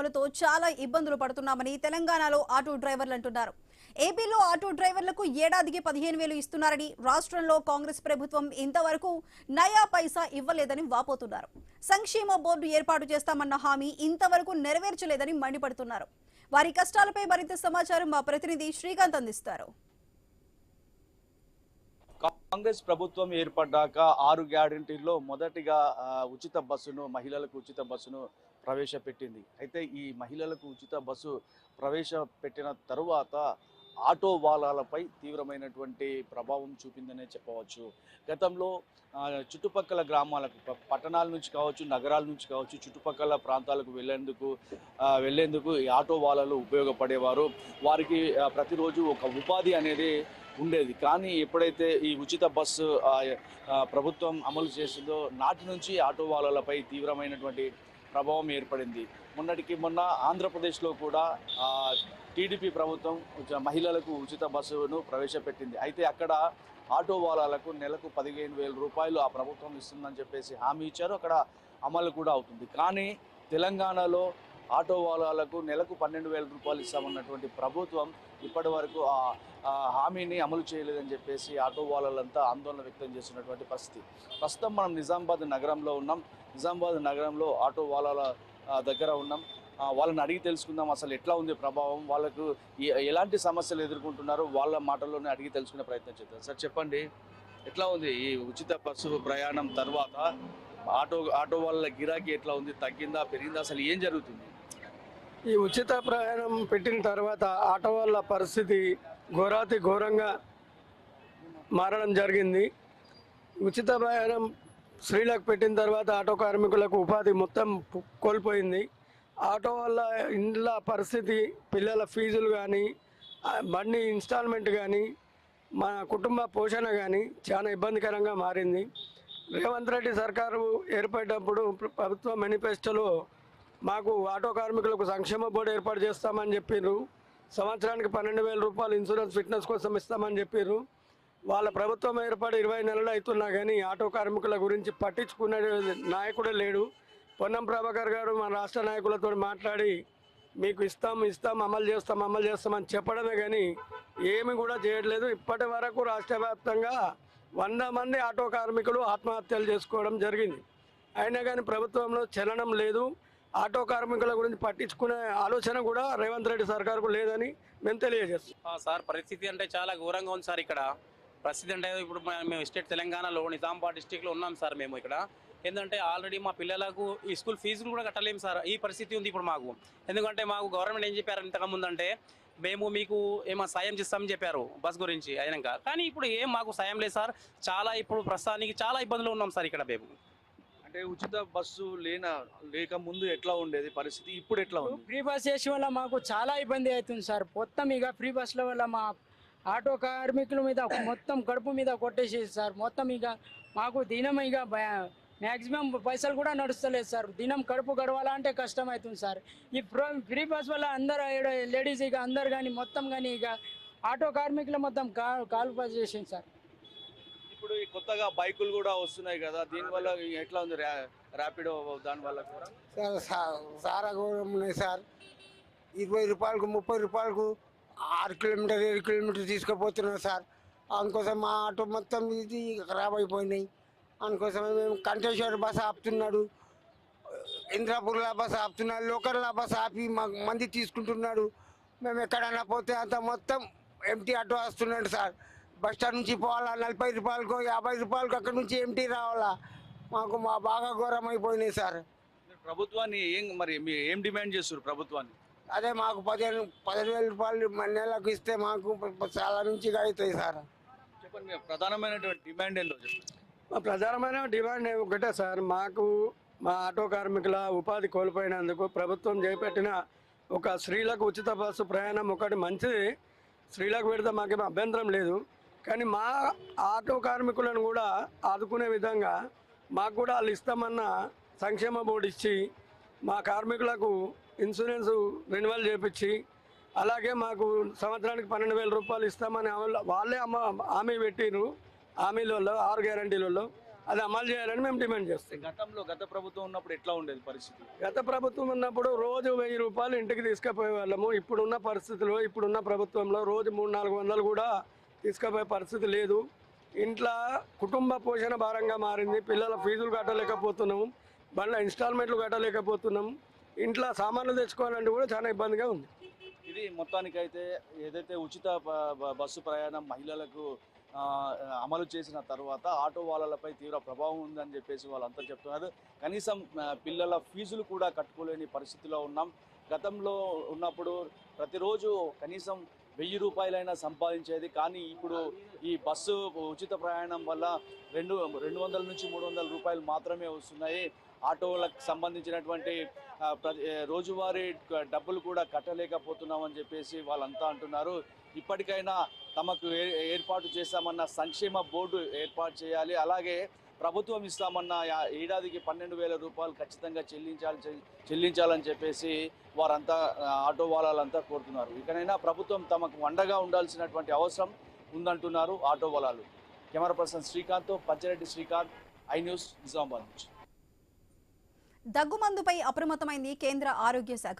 అమలుతో చాలా ఇబ్బందులు పడుతున్నామని తెలంగాణలో ఆటో డ్రైవర్లు అంటున్నారు. ఏపీలో ఆటో డ్రైవర్లకు ఏడాదికి 15,000 ఇస్తున్నారని, రాష్ట్రంలో కాంగ్రెస్ ప్రభుత్వం ఇంతవరకు నయా పైసా ఇవ్వలేదని వాపోతున్నారు. సంక్షేమ బోర్డు ఏర్పాటు చేస్తామన్న హామీ ఇంతవరకు నెరవేర్చలేదని మండిపడుతున్నారు. వారి కష్టాలపై మరింత సమాచారం మా ప్రతినిధి శ్రీకాంత్ అందిస్తారు. కాంగ్రెస్ ప్రభుత్వం ఏర్పడ్డాక 6 గ్యారెంటీల్లో మొదటిగా ఉచిత బస్సును, మహిళలకు ఉచిత బస్సును ప్రవేశపెట్టింది. అయితే ఈ మహిళలకు ఉచిత బస్సు ప్రవేశపెట్టిన తరువాత ఆటో వాలాలపై తీవ్రమైనటువంటి ప్రభావం చూపిందనే చెప్పవచ్చు. గతంలో చుట్టుపక్కల గ్రామాలకు, పట్టణాల నుంచి కావచ్చు, నగరాల నుంచి కావచ్చు, చుట్టుపక్కల ప్రాంతాలకు వెళ్ళేందుకు ఈ ఆటో వాలాలు ఉపయోగపడేవారు. వారికి ప్రతిరోజు ఒక ఉపాధి అనేది ఉండేది. కానీ ఎప్పుడైతే ఈ ఉచిత బస్సు ప్రభుత్వం అమలు చేసిందో నాటి నుంచి ఆటో వాలాలపై తీవ్రమైనటువంటి ప్రభావం ఏర్పడింది. మొన్నటికి మొన్న ఆంధ్రప్రదేశ్లో కూడా టీడీపీ ప్రభుత్వం మహిళలకు ఉచిత బస్సును ప్రవేశపెట్టింది. అయితే అక్కడ ఆటో వాలాలకు నెలకు 15,000 రూపాయలు ఆ ప్రభుత్వం ఇస్తుందని చెప్పేసి హామీ ఇచ్చారు. అక్కడ అమలు కూడా అవుతుంది. కానీ తెలంగాణలో ఆటో వాలాలకు నెలకు 12,000 రూపాయలు ఇస్తామన్నటువంటి ప్రభుత్వం ఇప్పటి వరకు ఆ హామీని అమలు చేయలేదని చెప్పేసి ఆటో వాలాలంతా ఆందోళన వ్యక్తం చేస్తున్నటువంటి పరిస్థితి. ప్రస్తుతం మనం నిజామాబాద్ నగరంలో ఉన్నాం. నిజామాబాద్ నగరంలో ఆటో వాలాల దగ్గర ఉన్నాం. వాళ్ళని అడిగి తెలుసుకుందాం అసలు ఎట్లా ఉంది ప్రభావం, వాళ్ళకు ఎలాంటి సమస్యలు ఎదుర్కొంటున్నారో వాళ్ళ మాటల్లోనే అడిగి తెలుసుకునే ప్రయత్నం చేద్దాం. సార్ చెప్పండి, ఎట్లా ఉంది ఈ ఉచిత బస్సు ప్రయాణం తర్వాత ఆటో వాళ్ళ గిరాకీ ఎట్లా ఉంది, తగ్గిందా పెరిగిందా, అసలు ఏం జరుగుతుంది? ఈ ఉచిత ప్రయాణం పెట్టిన తర్వాత ఆటో వాళ్ళ పరిస్థితి ఘోరంగా మారడం జరిగింది. ఉచిత ప్రయాణం స్త్రీలకు పెట్టిన తర్వాత ఆటో కార్మికులకు ఉపాధి మొత్తం కోల్పోయింది. ఆటో వల్ల ఇండ్ల పరిస్థితి, పిల్లల ఫీజులు కానీ, బండి ఇన్స్టాల్మెంట్ కానీ, మన కుటుంబ పోషణ కానీ చాలా ఇబ్బందికరంగా మారింది. రేవంత్ రెడ్డి సర్కారు ఏర్పడినప్పుడు ప్రభుత్వ మేనిఫెస్టోలో మాకు ఆటో కార్మికులకు సంక్షేమ బోర్డు ఏర్పాటు చేస్తామని చెప్పారు. సంవత్సరానికి 12,000 రూపాయలు ఇన్సూరెన్స్ ఫిట్నెస్ కోసం ఇస్తామని చెప్పారు. వాళ్ళ ప్రభుత్వం ఏర్పడి 20 నెలలు అవుతున్నా కానీ ఆటో కార్మికుల గురించి పట్టించుకునే నాయకుడే లేడు. పొన్నం ప్రభాకర్ గారు మన రాష్ట్ర నాయకులతో మాట్లాడి మీకు ఇస్తాం అమలు చేస్తామని చెప్పడమే కానీ ఏమి కూడా చేయట్లేదు. ఇప్పటి వరకు రాష్ట్ర వ్యాప్తంగా 100 మంది ఆటో కార్మికులు ఆత్మహత్యలు చేసుకోవడం జరిగింది. అయినా కానీ ప్రభుత్వంలో చలనం లేదు. ఆటో కార్మికుల గురించి పట్టించుకునే ఆలోచన కూడా రేవంత్ రెడ్డి సర్కారుకు లేదని మేము తెలియజేస్తాం. సార్ పరిస్థితి అంటే చాలా ఘోరంగా ఉంది సార్. ఇక్కడ పరిస్థితి అంటే ఇప్పుడు మేము స్టేట్ తెలంగాణలో నిజామాబాద్ డిస్టిక్లో ఉన్నాం సార్. మేము ఇక్కడ ఏంటంటే ఆల్రెడీ మా పిల్లలకు ఈ స్కూల్ ఫీజులు కూడా కట్టలేము సార్. ఈ పరిస్థితి ఉంది ఇప్పుడు మాకు. ఎందుకంటే మాకు గవర్నమెంట్ ఏం చెప్పారు ఇంతకుముందంటే మేము మీకు ఏమో సాయం చేస్తామని చెప్పారు బస్ గురించి అయినాక. కానీ ఇప్పుడు ఏం మాకు సాయం లేదు సార్. చాలా ఇప్పుడు ప్రస్తుతానికి చాలా ఇబ్బందులు ఉన్నాం సార్ ఇక్కడ మేము. అంటే ఉచిత బస్సు లేక ముందు ఎట్లా ఉండేది పరిస్థితి, ఇప్పుడు ఎట్లా ఉంది? ఫ్రీ బస్ చేసే వల్ల మాకు చాలా ఇబ్బంది అవుతుంది సార్. మొత్తం ఇక ఫ్రీ బస్ల వల్ల మా ఆటో కార్మికుల మీద మొత్తం కడుపు మీద కొట్టేసేది సార్. మొత్తం ఇక మాకు దినం ఇక మ్యాక్సిమం పైసలు కూడా నడుస్తలేదు సార్. దినం కడుపు గడవాలంటే కష్టం అవుతుంది సార్. ఈ ఫ్రీ బస్ వల్ల అందరూ లేడీస్ ఇక అందరు కానీ మొత్తం కానీ ఇక ఆటో కార్మికులు మొత్తం కాలు పని చేసింది సార్. ఇప్పుడు కొత్తగా బైకులు కూడా వస్తున్నాయి కదా, దీనివల్ల ఎట్లా ఉంది ర్యాపిడో దానివల్ల కూడా? సార్ చాలా ఘోరం ఉన్నాయి సార్. 20 రూపాయలకు 30 రూపాయలకు 6 కిలోమీటర్ 7 కిలోమీటర్ తీసుకుపోతున్నారు సార్. అందుకోసం మా ఆటో మొత్తం ఇది ఖరాబ్ అయిపోయినాయి. అందుకోసమే మేము కంటేశ్వర్ బస్ ఆపుతున్నాడు, ఇంద్రాపూర్లో బస్ ఆపుతున్నాడు, లోకల్లో బస్ ఆపి మంది తీసుకుంటున్నాడు. మేము ఎక్కడన్నా పోతే అంత మొత్తం ఎంటీ ఆటో వస్తున్నాడు సార్. బస్ స్టాండ్ నుంచి పోవాలా 40 రూపాయలకు 50 రూపాయలకు అక్కడి నుంచి ఎంటీ రావాలా. మాకు బాగా ఘోరం అయిపోయినాయి సార్. ప్రభుత్వాన్ని ఏం డిమాండ్ చేస్తారు ప్రభుత్వాన్ని? అదే మాకు 15,000 రూపాయలు నెలకు ఇస్తే మాకు చాలా నుంచి అవుతాయి సార్. చెప్పండి, ప్రధానమైనటువంటి డిమాండ్ ఏంటో చెప్పండి. మా ప్రధానమైన డిమాండ్ ఒకటే సార్. మాకు మా ఆటో కార్మికుల ఉపాధి కోల్పోయినందుకు ప్రభుత్వం చేపట్టిన ఒక స్త్రీలకు ఉచిత బస్సు ప్రయాణం ఒకటి మంచిది. స్త్రీలకు పెడితే మాకేమో అభ్యంతరం లేదు. కానీ మా ఆటో కార్మికులను కూడా ఆదుకునే విధంగా మాకు కూడా వాళ్ళు ఇస్తామన్న సంక్షేమ బోర్డు ఇచ్చి మా కార్మికులకు ఇన్సూరెన్స్ రెన్యువల్ చేయించి, అలాగే మాకు సంవత్సరానికి 12,000 రూపాయలు ఇస్తామని వాళ్ళే హామీ పెట్టిర్రు. హామీలలో 6 గ్యారంటీలలో అది అమలు చేయాలని మేము డిమాండ్ చేస్తాం. గత ప్రభుత్వం ఉన్నప్పుడు ఎట్లా ఉండేది పరిస్థితి? గత ప్రభుత్వం ఉన్నప్పుడు రోజు 1000 రూపాయలు ఇంటికి తీసుకుపోయే వాళ్ళము. ఇప్పుడున్న పరిస్థితిలో, ఇప్పుడున్న ప్రభుత్వంలో రోజు 300-400 కూడా తీసుకుపోయే పరిస్థితి లేదు. ఇంట్లో కుటుంబ పోషణ భారంగా మారింది. పిల్లల ఫీజులు కట్టలేకపోతున్నాము, బండ్ల ఇన్స్టాల్మెంట్లు కట్టలేకపోతున్నాము, ఇంట్లో సామాన్లు తెచ్చుకోవాలంటే కూడా చాలా ఇబ్బందిగా ఉంది. ఇది మొత్తానికైతే ఏదైతే ఉచిత బస్సు ప్రయాణం మహిళలకు అమలు చేసిన తర్వాత ఆటో వాళ్ళపై తీవ్ర ప్రభావం ఉందని చెప్పేసి వాళ్ళంతా చెప్తున్నారు. కనీసం పిల్లల ఫీజులు కూడా కట్టుకోలేని పరిస్థితిలో ఉన్నాం. గతంలో ఉన్నప్పుడు ప్రతిరోజు కనీసం 1000 రూపాయలైనా సంపాదించేది. కానీ ఇప్పుడు ఈ బస్సు ఉచిత ప్రయాణం వల్ల 200 నుంచి 300 రూపాయలు మాత్రమే వస్తున్నాయి. ఆటోలకు సంబంధించినటువంటి రోజువారీ డబ్బులు కూడా కట్టలేకపోతున్నామని చెప్పేసి వాళ్ళంతా అంటున్నారు. ఇప్పటికైనా తమకు ఏర్పాటు చేస్తామన్న సంక్షేమ బోర్డు ఏర్పాటు చేయాలి. అలాగే ప్రభుత్వం ఇస్తామన్న ఏడాదికి 12,000 రూపాయలు ఖచ్చితంగా చెల్లించాలని చెప్పేసి వారంతా ఆటో వాళ్ళంతా కోరుతున్నారు. ఇకనైనా ప్రభుత్వం తమకు అండగా ఉండాల్సినటువంటి అవసరం ఉందంటున్నారు ఆటో వాళ్ళు. కెమెరా పర్సన్ శ్రీకాంత్తో పంచారెడ్డి శ్రీకాంత్, ఐ న్యూస్, నిజామాబాద్ నుంచి. దగ్గుమందుపై అప్రమత్తమైంది కేంద్ర ఆరోగ్య శాఖ.